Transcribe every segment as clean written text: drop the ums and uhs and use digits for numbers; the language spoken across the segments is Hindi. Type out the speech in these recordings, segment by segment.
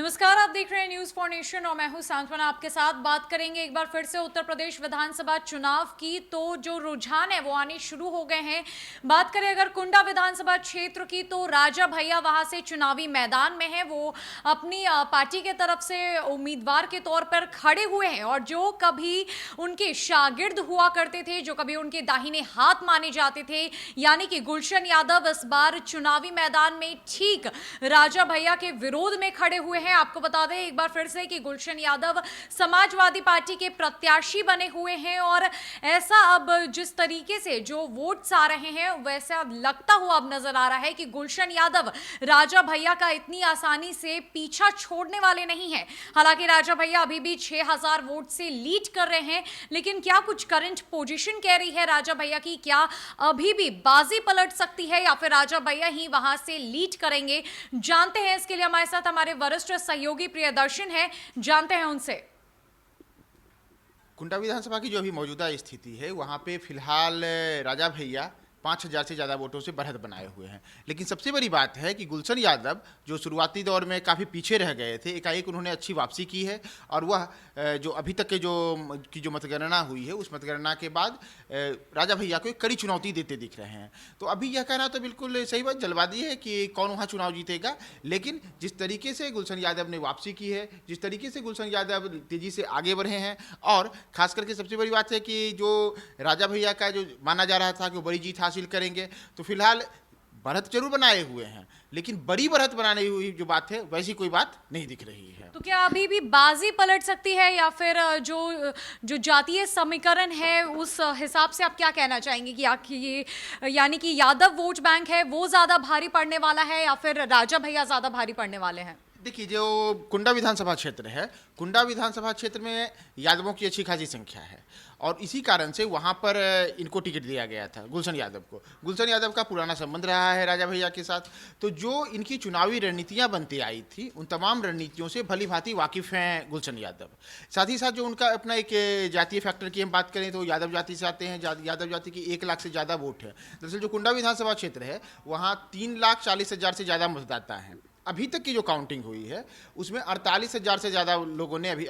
नमस्कार, आप देख रहे हैं न्यूज फॉर नेशन और मैं हूं सांत्वना। आपके साथ बात करेंगे एक बार फिर से उत्तर प्रदेश विधानसभा चुनाव की। तो जो रुझान है वो आने शुरू हो गए हैं। बात करें अगर कुंडा विधानसभा क्षेत्र की तो राजा भैया वहां से चुनावी मैदान में है। वो अपनी पार्टी के तरफ से उम्मीदवार के तौर पर खड़े हुए हैं और जो कभी उनके शागिर्द हुआ करते थे, जो कभी उनके दाहिने हाथ माने जाते थे, यानी कि गुलशन यादव इस बार चुनावी मैदान में ठीक राजा भैया के विरोध में खड़े हुए हैं। आपको बता दें एक बार फिर से कि गुलशन यादव समाजवादी पार्टी के प्रत्याशी बने हुए हैं और ऐसा अब जिस तरीके से जो वोट्स आ रहे हैं वैसा लगता हुआ अब नजर आ रहा है कि गुलशन यादव राजा भैया का इतनी आसानी से पीछा छोड़ने वाले नहीं है। हालांकि राजा भैया अभी भी 6000 वोट से लीड कर रहे हैं, लेकिन क्या कुछ करंट पोजीशन कह रही है राजा भैया की? क्या अभी भी बाजी पलट सकती है या फिर राजा भैया ही वहां से लीड करेंगे? जानते हैं। इसके लिए हमारे साथ हमारे वरिष्ठ सहयोगी प्रियदर्शन है, जानते हैं उनसे। कुंडा विधानसभा की जो अभी मौजूदा स्थिति है वहाँ पे फिलहाल राजा भैया 5000 से ज़्यादा वोटों से बढ़त बनाए हुए हैं। लेकिन सबसे बड़ी बात है कि गुलशन यादव जो शुरुआती दौर में काफ़ी पीछे रह गए थे, एकाएक उन्होंने अच्छी वापसी की है और वह जो अभी तक के जो मतगणना हुई है उस मतगणना के बाद राजा भैया को एक कड़ी चुनौती देते दिख रहे हैं। तो अभी यह कहना तो बिल्कुल सही बात, जल्दबाजी है कि कौन वहाँ चुनाव जीतेगा। लेकिन जिस तरीके से गुलशन यादव ने वापसी की है, जिस तरीके से गुलशन यादव तेज़ी से आगे बढ़े हैं और खास करके सबसे बड़ी बात है कि जो राजा भैया का जो माना जा रहा था कि वो बड़ी जीत हासिल करेंगे, तो फिलहाल बढ़त जरूर बनाए हुए हैं, लेकिन बड़ी बढ़त बनाने हुई जो बात है वैसी कोई बात नहीं दिख रही है। तो क्या अभी भी बाजी पलट सकती है या फिर जो जो जातीय समीकरण है उस हिसाब से आप क्या कहना चाहेंगे कि ये यानी कि यादव वोट बैंक है वो ज्यादा भारी पड़ने वाला है या फिर राजा भैया ज्यादा भारी पड़ने वाले हैं? देखिए, जो कुंडा विधानसभा क्षेत्र है, कुंडा विधानसभा क्षेत्र में यादवों की अच्छी खासी संख्या है और इसी कारण से वहाँ पर इनको टिकट दिया गया था गुलशन यादव को। गुलशन यादव का पुराना संबंध रहा है राजा भैया के साथ, तो जो इनकी चुनावी रणनीतियाँ बनती आई थी उन तमाम रणनीतियों से भली भांति वाकिफ़ हैं गुलशन यादव। साथ ही साथ जो उनका अपना एक जातीय फैक्टर की हम बात करें तो यादव जाति से आते हैं, यादव जाति की 1 लाख से ज़्यादा वोट है। दरअसल जो कुंडा विधानसभा क्षेत्र है वहाँ 3,40,000 से ज़्यादा मतदाता हैं। अभी तक की जो काउंटिंग हुई है उसमें 48,000 से ज़्यादा लोगों ने अभी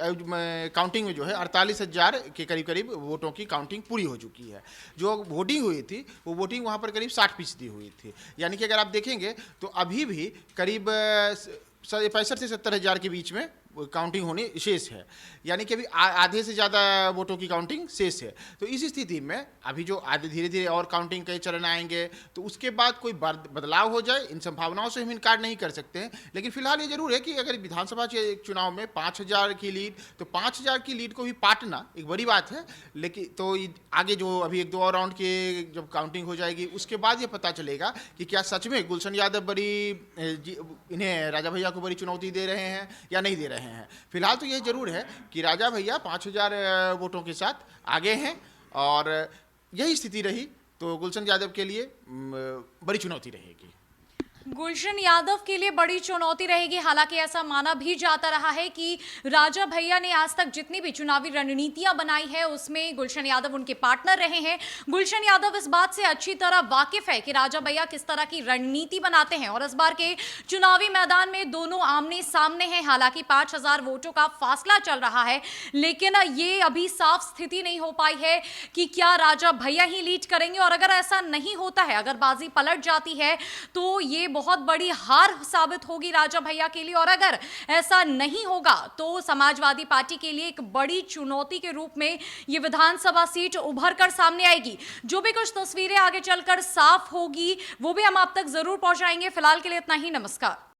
काउंटिंग में जो है 48,000 के करीब वोटों की काउंटिंग पूरी हो चुकी है। जो वोटिंग हुई थी वो वोटिंग वहाँ पर करीब 60% हुई थी। यानी कि अगर आप देखेंगे तो अभी भी करीब 65 से 70,000 के बीच में काउंटिंग होनी शेष है। यानी कि अभी आधे से ज़्यादा वोटों की काउंटिंग शेष है। तो इस स्थिति में अभी जो आधे धीरे धीरे और काउंटिंग के चरण आएंगे तो उसके बाद कोई बदलाव हो जाए, इन संभावनाओं से हम इनकार नहीं कर सकते हैं। लेकिन फिलहाल ये जरूर है कि अगर विधानसभा चुनाव में 5000 की लीड, तो 5000 की लीड को भी पाटना एक बड़ी बात है। लेकिन तो आगे जो अभी 1-2 और राउंड की जब काउंटिंग हो जाएगी उसके बाद ये पता चलेगा कि क्या सच में गुलशन यादव इन्हें राजा भैया को बड़ी चुनौती दे रहे हैं या नहीं दे रहे हैं। फिलहाल तो यह जरूर है कि राजा भैया 5000 वोटों के साथ आगे हैं और यही स्थिति रही तो गुलशन यादव के लिए बड़ी चुनौती रहेगी। गुलशन यादव के लिए बड़ी चुनौती रहेगी। हालांकि ऐसा माना भी जाता रहा है कि राजा भैया ने आज तक जितनी भी चुनावी रणनीतियां बनाई है उसमें गुलशन यादव उनके पार्टनर रहे हैं। गुलशन यादव इस बात से अच्छी तरह वाकिफ है कि राजा भैया किस तरह की रणनीति बनाते हैं और इस बार के चुनावी मैदान में दोनों आमने सामने हैं। हालांकि 5000 वोटों का फासला चल रहा है, लेकिन ये अभी साफ स्थिति नहीं हो पाई है कि क्या राजा भैया ही लीड करेंगे। और अगर ऐसा नहीं होता है, अगर बाजी पलट जाती है तो ये बहुत बड़ी हार साबित होगी राजा भैया के लिए। और अगर ऐसा नहीं होगा तो समाजवादी पार्टी के लिए एक बड़ी चुनौती के रूप में ये विधानसभा सीट उभर कर सामने आएगी। जो भी कुछ तस्वीरें आगे चलकर साफ होगी वो भी हम आप तक जरूर पहुंचाएंगे। फिलहाल के लिए इतना ही। नमस्कार।